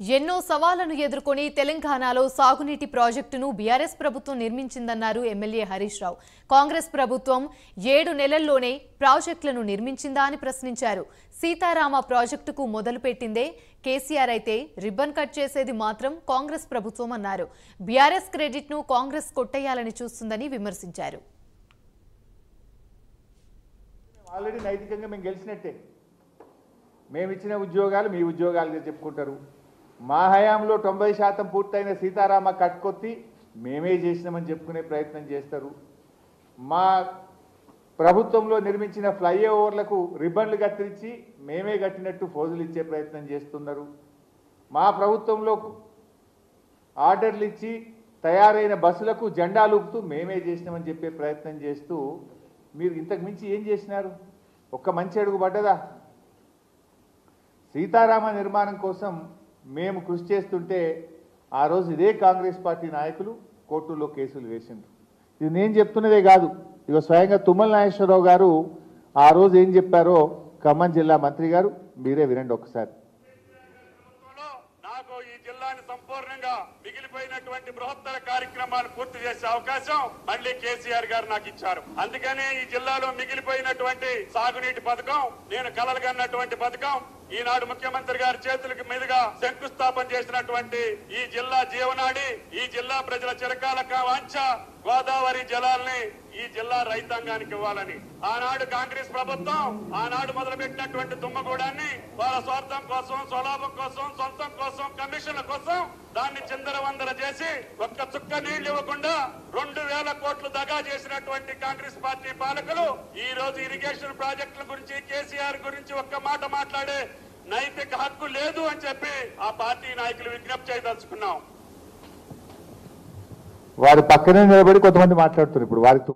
ఎన్నో సవాళ్లను ఎదుర్కొని తెలంగాణలో సాగునీటి ప్రాజెక్టును బీఆర్ఎస్ ప్రభుత్వం నిర్మించిందన్నారు ఎమ్మెల్యే హరీష్ రావు. కాంగ్రెస్ ప్రభుత్వం 7 నెలల్లోనే ప్రాజెక్టులను నిర్మించిందా అని ప్రశ్నించారు. సీతారామ ప్రాజెక్టుకు మొదలుపెట్టిందే కేసీఆర్ అయితే రిబ్బన్ కట్ చేసేది మాత్రం కాంగ్రెస్ ప్రభుత్వం అన్నారు. బీఆర్ఎస్ క్రెడిట్ను కాంగ్రెస్ కొట్టేయాలని చూస్తుందని విమర్శించారు. ఆల్రెడీ నైతికంగా మేము గెలిచినట్టే. మేము ఇచ్చిన ఉద్యోగాలు మీ ఉద్యోగాలుగా చెప్పుకుంటారు. మా హయాంలో 90% పూర్తయిన సీతారామ కట్కొత్తి మేమే చేసినామని చెప్పుకునే ప్రయత్నం చేస్తారు. మా ప్రభుత్వంలో నిర్మించిన ఫ్లైఓవర్లకు రిబ్బన్లు కత్తిరించి మేమే కట్టినట్టు ఫోజులు ఇచ్చే ప్రయత్నం చేస్తున్నారు. మా ప్రభుత్వంలో ఆర్డర్లు ఇచ్చి తయారైన బస్సులకు జెండాలు ఊపుతూ మేమే చేసినామని చెప్పే ప్రయత్నం చేస్తూ మీరు ఇంతకు మించి ఏం చేసినారు? ఒక్క మంచి అడుగు పడ్డదా? సీతారామ నిర్మాణం కోసం మేము కృషి చేస్తుంటే ఆ రోజు ఇదే కాంగ్రెస్ పార్టీ నాయకులు కోర్టుల్లో కేసులు వేసిండ్రు. ఇది నేను చెప్తున్నదే కాదు, ఇక స్వయంగా తుమ్మల నాగేశ్వరరావు గారు ఆ రోజు ఏం చెప్పారో ఖమ్మం జిల్లా మంత్రి గారు మీరే వినండి ఒకసారి. నాకు ఈ జిల్లాని సంపూర్ణంగా మిగిలిపోయినటువంటి బృహత్తర కార్యక్రమాలు పూర్తి చేసే అవకాశం మళ్ళీ కేసీఆర్ గారు నాకు ఇచ్చారు. అందుకనే ఈ జిల్లాలో మిగిలిపోయినటువంటి సాగునీటి పథకం, నేను కలలుగన్నటువంటి పథకం, ఈనాడు ముఖ్యమంత్రి గారి చేతులకు మీదుగా శంకుస్థాపన చేసినటువంటి ఈ జిల్లా జీవనాడి, ఈ జిల్లా ప్రజల చిరకాల వాంఛ గోదావరి జలాల్ని ఈ జిల్లా రైతాంగానికి ఇవ్వాలని ఆనాడు కాంగ్రెస్ ప్రభుత్వం ఆనాడు మొదలుపెట్టినటువంటి దుమ్మగూడాన్ని వాళ్ళ స్వార్థం కోసం, స్వలాభం కోసం, సొంతం కోసం, కమిషన్ల కోసం దాన్ని చిందరవందర చేసి ఒక్క చుక్క నీళ్లు ఇవ్వకుండా 2000 కోట్లు దగా చేసినటువంటి కాంగ్రెస్ పార్టీ పాలకులు ఈ రోజు ఇరిగేషన్ ప్రాజెక్టుల గురించి, కేసీఆర్ గురించి ఒక్క మాట మాట్లాడే నైతిక హక్కు లేదు అని చెప్పి ఆ పార్టీ నాయకులు విజ్ఞప్తి చేయదలుచుకున్నాం. వారి పక్కనే నిలబడి కొంతమంది మాట్లాడుతున్నారు ఇప్పుడు వారికి